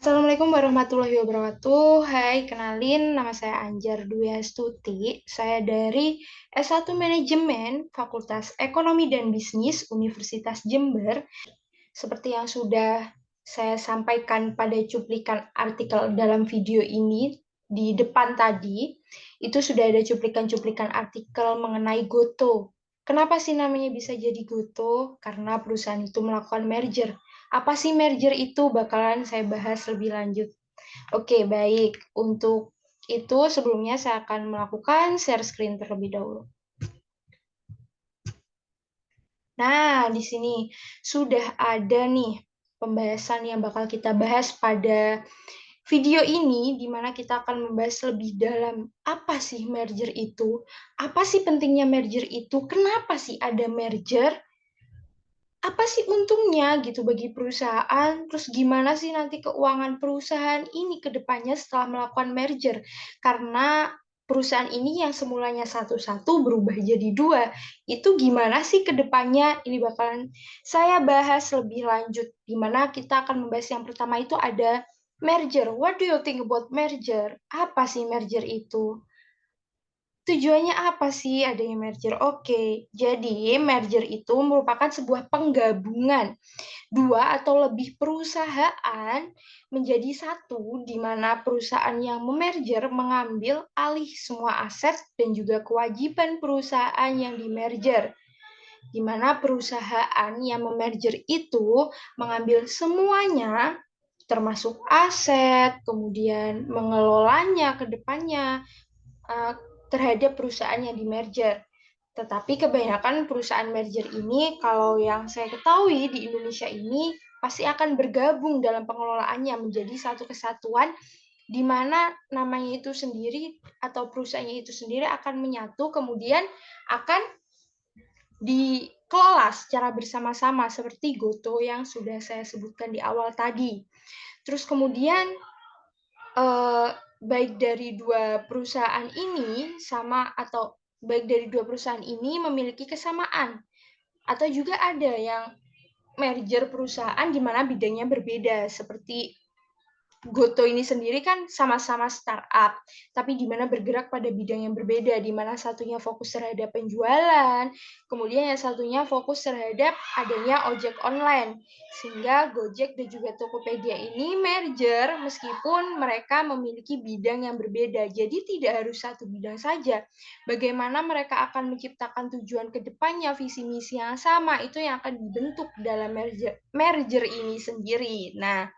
Assalamualaikum warahmatullahi wabarakatuh. Hai, kenalin nama saya Anjar Dwi Astuti. Saya dari S1 Manajemen Fakultas Ekonomi dan Bisnis Universitas Jember. Seperti yang sudah saya sampaikan pada cuplikan artikel dalam video ini di depan tadi, itu sudah ada cuplikan-cuplikan artikel mengenai Goto. Kenapa sih namanya bisa jadi Goto? Karena perusahaan itu melakukan merger. Apa sih merger itu? Bakalan saya bahas lebih lanjut. Oke, baik. Untuk itu sebelumnya saya akan melakukan share screen terlebih dahulu. Nah, di sini sudah ada nih pembahasan yang bakal kita bahas pada video ini, di mana kita akan membahas lebih dalam apa sih merger itu, apa sih pentingnya merger itu, kenapa sih ada merger, apa sih untungnya gitu bagi perusahaan, terus gimana sih nanti keuangan perusahaan ini ke depannya setelah melakukan merger. Karena perusahaan ini yang semulanya satu-satu berubah jadi dua. Itu gimana sih ke depannya? Ini bakalan saya bahas lebih lanjut, di mana kita akan membahas yang pertama itu ada merger. What do you think about merger? Apa sih merger itu? Tujuannya apa sih adanya merger? Oke, jadi merger itu merupakan sebuah penggabungan dua atau lebih perusahaan menjadi satu, di mana perusahaan yang memerger mengambil alih semua aset dan juga kewajiban perusahaan yang dimerger, di mana perusahaan yang memerger itu mengambil semuanya, termasuk aset, kemudian mengelolanya ke depannya, uh, terhadap perusahaan yang di-merger. Tetapi kebanyakan perusahaan merger ini, kalau yang saya ketahui di Indonesia ini, pasti akan bergabung dalam pengelolaannya menjadi satu kesatuan, di mana namanya itu sendiri atau perusahaannya itu sendiri akan menyatu, kemudian akan dikelola secara bersama-sama seperti Goto yang sudah saya sebutkan di awal tadi. Terus kemudian baik dari dua perusahaan ini sama atau baik dari dua perusahaan ini memiliki kesamaan atau juga ada yang merger perusahaan di mana bidangnya berbeda seperti Goto ini sendiri kan sama-sama startup, tapi di mana bergerak pada bidang yang berbeda, di mana satunya fokus terhadap penjualan, kemudian yang satunya fokus terhadap adanya ojek online. Sehingga Gojek dan juga Tokopedia ini merger meskipun mereka memiliki bidang yang berbeda. Jadi tidak harus satu bidang saja. Bagaimana mereka akan menciptakan tujuan ke depannya, visi misi yang sama, itu yang akan dibentuk dalam merger ini sendiri. Nah,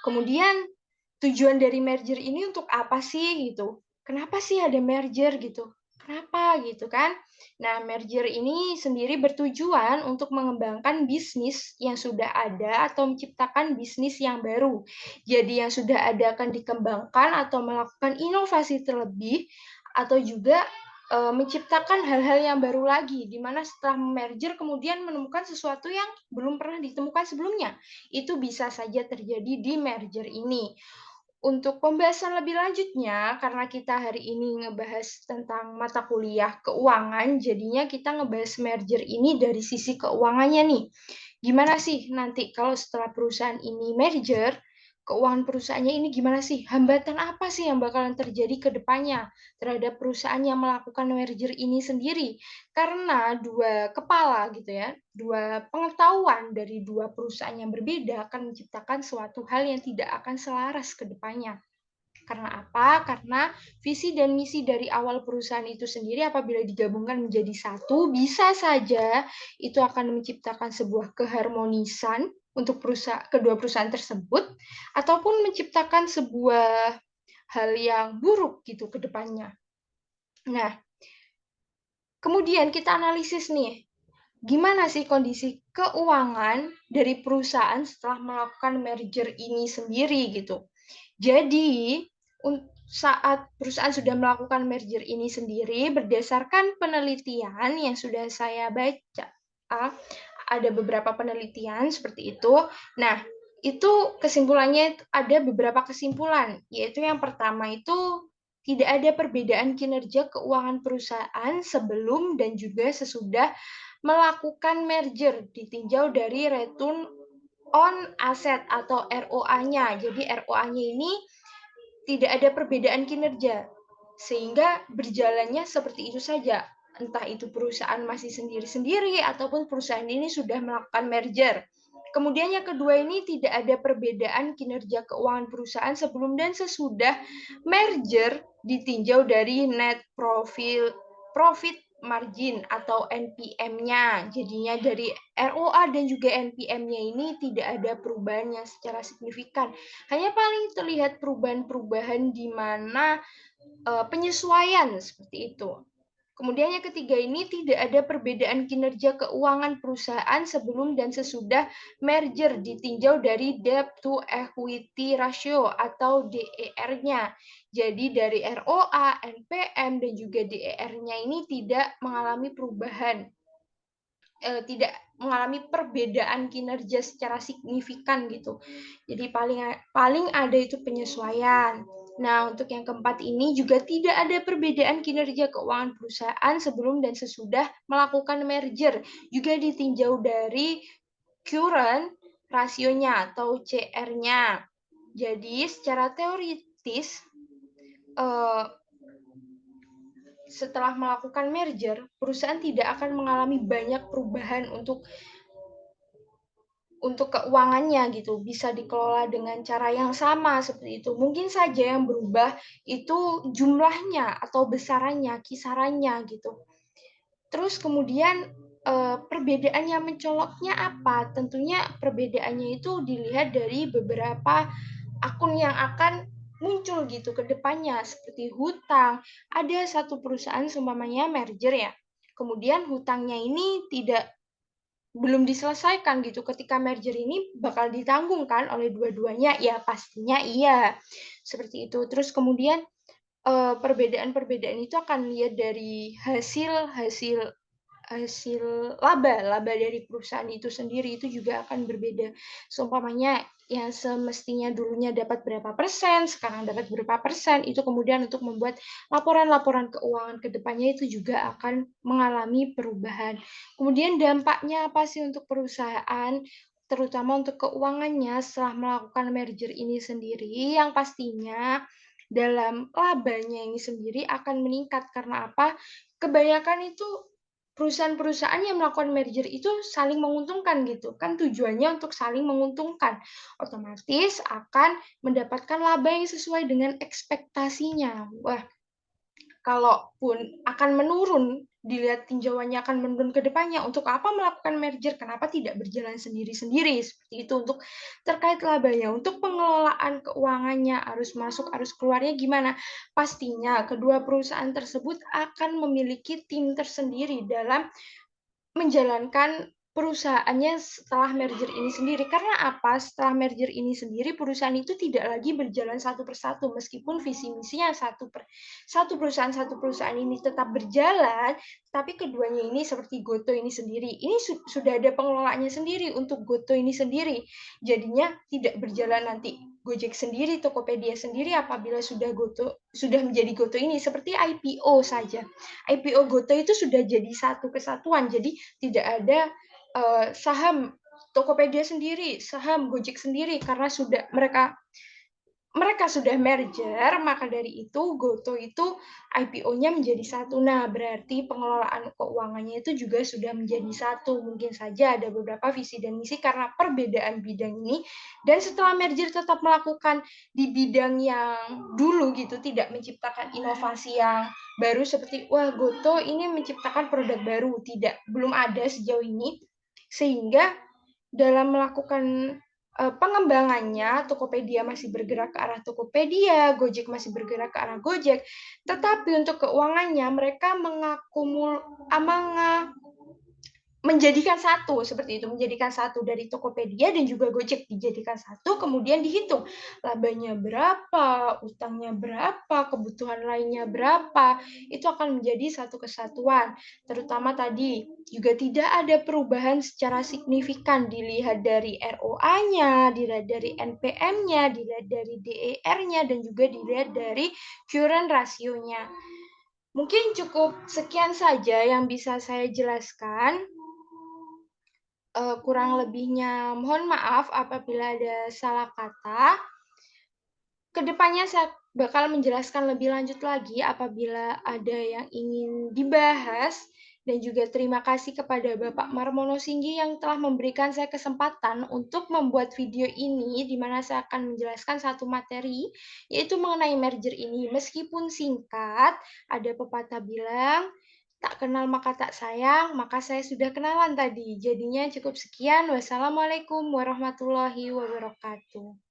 kemudian tujuan dari merger ini untuk apa sih gitu? Kenapa sih ada merger gitu? Kenapa gitu kan? Nah, merger ini sendiri bertujuan untuk mengembangkan bisnis yang sudah ada atau menciptakan bisnis yang baru. Jadi yang sudah ada akan dikembangkan atau melakukan inovasi terlebih atau juga menciptakan hal-hal yang baru lagi, di mana setelah merger kemudian menemukan sesuatu yang belum pernah ditemukan sebelumnya. Itu bisa saja terjadi di merger ini. Untuk pembahasan lebih lanjutnya, karena kita hari ini ngebahas tentang mata kuliah keuangan, jadinya kita ngebahas merger ini dari sisi keuangannya nih. Gimana sih nanti kalau setelah perusahaan ini merger, keuangan perusahaannya ini gimana sih? Hambatan apa sih yang bakalan terjadi ke depannya terhadap perusahaan yang melakukan merger ini sendiri? Karena dua kepala gitu ya, dua pengetahuan dari dua perusahaan yang berbeda akan menciptakan suatu hal yang tidak akan selaras ke depannya. Karena apa? Karena visi dan misi dari awal perusahaan itu sendiri apabila digabungkan menjadi satu, bisa saja itu akan menciptakan sebuah keharmonisan untuk kedua perusahaan tersebut, ataupun menciptakan sebuah hal yang buruk gitu ke depannya. Nah, kemudian kita analisis nih, gimana sih kondisi keuangan dari perusahaan setelah melakukan merger ini sendiri gitu. Jadi, saat perusahaan sudah melakukan merger ini sendiri, berdasarkan penelitian yang sudah saya baca, ada beberapa penelitian seperti itu. Nah, itu kesimpulannya ada beberapa kesimpulan, yaitu yang pertama itu tidak ada perbedaan kinerja keuangan perusahaan sebelum dan juga sesudah melakukan merger ditinjau dari return on aset atau ROA-nya. Jadi ROA-nya ini tidak ada perbedaan kinerja, sehingga berjalannya seperti itu saja. Entah itu perusahaan masih sendiri-sendiri ataupun perusahaan ini sudah melakukan merger. Kemudian yang kedua ini tidak ada perbedaan kinerja keuangan perusahaan sebelum dan sesudah merger ditinjau dari net profit margin atau NPM-nya. Jadinya dari ROA dan juga NPM-nya ini tidak ada perubahan yang secara signifikan. Hanya paling terlihat perubahan-perubahan di mana penyesuaian seperti itu. Kemudian yang ketiga ini tidak ada perbedaan kinerja keuangan perusahaan sebelum dan sesudah merger ditinjau dari debt to equity ratio atau DER-nya. Jadi dari ROA, NPM, dan juga DER-nya ini tidak mengalami perubahan, tidak mengalami perbedaan kinerja secara signifikan gitu. Jadi paling ada itu penyesuaian. Nah, untuk yang keempat ini juga tidak ada perbedaan kinerja keuangan perusahaan sebelum dan sesudah melakukan merger. Juga ditinjau dari current rasionya atau CR-nya. Jadi, secara teoritis, setelah melakukan merger, perusahaan tidak akan mengalami banyak perubahan untuk keuangannya gitu, bisa dikelola dengan cara yang sama seperti itu. Mungkin saja yang berubah itu jumlahnya atau besarannya, kisarannya gitu. Terus kemudian perbedaan yang mencoloknya apa? Tentunya perbedaannya itu dilihat dari beberapa akun yang akan muncul gitu ke depannya seperti hutang. Ada satu perusahaan seumpamanya merger ya. Kemudian hutangnya ini belum diselesaikan gitu. Ketika merger ini bakal ditanggung kan oleh dua-duanya? Ya pastinya iya. Seperti itu. Terus kemudian perbedaan-perbedaan itu akan lihat dari hasil laba dari perusahaan itu sendiri itu juga akan berbeda. Seumpamanya yang semestinya dulunya dapat berapa persen, sekarang dapat berapa persen, itu kemudian untuk membuat laporan-laporan keuangan ke depannya itu juga akan mengalami perubahan. Kemudian dampaknya apa sih untuk perusahaan, terutama untuk keuangannya setelah melakukan merger ini sendiri, yang pastinya dalam labanya ini sendiri akan meningkat. Karena apa? Kebanyakan itu perusahaan-perusahaan yang melakukan merger itu saling menguntungkan gitu kan, tujuannya untuk saling menguntungkan, otomatis akan mendapatkan laba yang sesuai dengan ekspektasinya. Wah, kalaupun akan menurun, dilihat tinjauannya akan menurun ke depannya, untuk apa melakukan merger? Kenapa tidak berjalan sendiri-sendiri? Seperti itu untuk terkait labanya. Untuk pengelolaan keuangannya, arus masuk, arus keluarnya gimana? Pastinya kedua perusahaan tersebut akan memiliki tim tersendiri dalam menjalankan perusahaannya setelah merger ini sendiri. Karena apa? Setelah merger ini sendiri, perusahaan itu tidak lagi berjalan satu persatu. Meskipun visi misinya satu perusahaan ini tetap berjalan, tapi keduanya ini seperti Goto ini sendiri. Ini sudah ada pengelolaannya sendiri untuk Goto ini sendiri. Jadinya tidak berjalan nanti Gojek sendiri, Tokopedia sendiri apabila sudah menjadi Goto ini, seperti IPO saja. IPO Goto itu sudah jadi satu kesatuan. Jadi tidak ada saham Tokopedia sendiri, saham Gojek sendiri, karena mereka sudah merger, maka dari itu Goto itu IPO-nya menjadi satu. Nah, berarti pengelolaan keuangannya itu juga sudah menjadi satu. Mungkin saja ada beberapa visi dan misi karena perbedaan bidang ini, dan setelah merger tetap melakukan di bidang yang dulu gitu, tidak menciptakan inovasi yang baru seperti, wah Goto ini menciptakan produk baru. Tidak, belum ada sejauh ini. Sehingga dalam melakukan pengembangannya, Tokopedia masih bergerak ke arah Tokopedia, Gojek masih bergerak ke arah Gojek, tetapi untuk keuangannya mereka menjadikan satu seperti itu, menjadikan satu dari Tokopedia dan juga Gojek dijadikan satu, kemudian dihitung labanya berapa, utangnya berapa, kebutuhan lainnya berapa, itu akan menjadi satu kesatuan. Terutama tadi juga tidak ada perubahan secara signifikan, dilihat dari ROA-nya, dilihat dari NPM-nya, dilihat dari DER-nya, dan juga dilihat dari current ratio-nya. Mungkin cukup sekian saja yang bisa saya jelaskan. Kurang lebihnya mohon maaf apabila ada salah kata. Kedepannya saya bakal menjelaskan lebih lanjut lagi apabila ada yang ingin dibahas, dan juga terima kasih kepada Bapak Marmono Singgi yang telah memberikan saya kesempatan untuk membuat video ini, di mana saya akan menjelaskan satu materi, yaitu mengenai merger ini. Meskipun singkat, ada pepatah bilang, "Tak kenal maka tak sayang," maka saya sudah kenalan tadi. Jadinya cukup sekian. Wassalamualaikum warahmatullahi wabarakatuh.